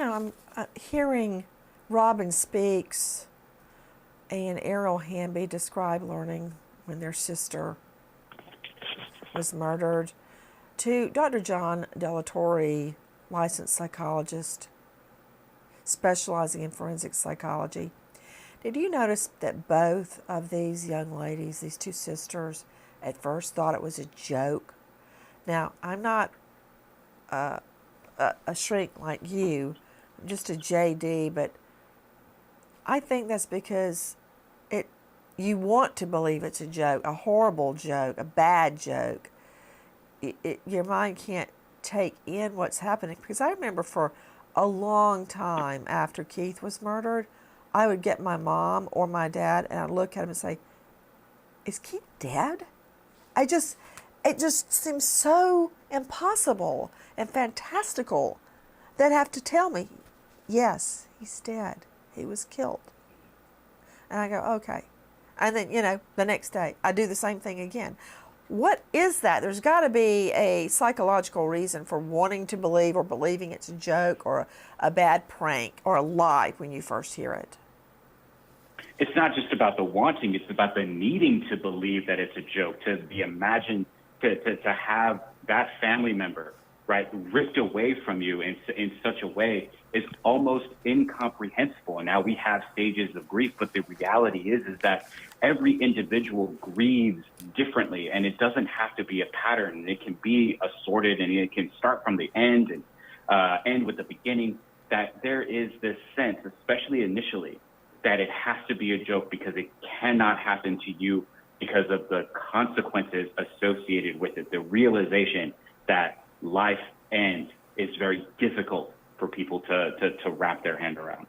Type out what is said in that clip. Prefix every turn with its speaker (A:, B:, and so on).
A: I'm hearing Robin Speaks and Errol Hamby describe learning when their sister was murdered, to Dr. John Delatorre, licensed psychologist specializing in forensic psychology. Did you notice that both of these young ladies, these two sisters, at first thought it was a joke? Now, I'm not a shrink like you, I'm just a JD, but I think that's because you want to believe it's a joke, a horrible joke, a bad joke. Your mind can't take in what's happening. Because I remember for a long time after Keith was murdered, I would get my mom or my dad and I'd look at him and say, "Is Keith dead?" It just seems so impossible and fantastical. They'd have to tell me, "Yes, he's dead. He was killed." And I go, "Okay." And then, the next day, I do the same thing again. What is that? There's got to be a psychological reason for wanting to believe or believing it's a joke or a bad prank or a lie when you first hear it.
B: It's not just about the wanting, it's about the needing to believe that it's a joke, to be imagined, to have that family member, right, ripped away from you in such a way is almost incomprehensible. And now we have stages of grief, but the reality is that every individual grieves differently, and it doesn't have to be a pattern. It can be assorted, and it can start from the end and end with the beginning, that there is this sense, especially initially, that it has to be a joke because it cannot happen to you because of the consequences associated with it. The realization that life ends is very difficult for people to wrap their hand around.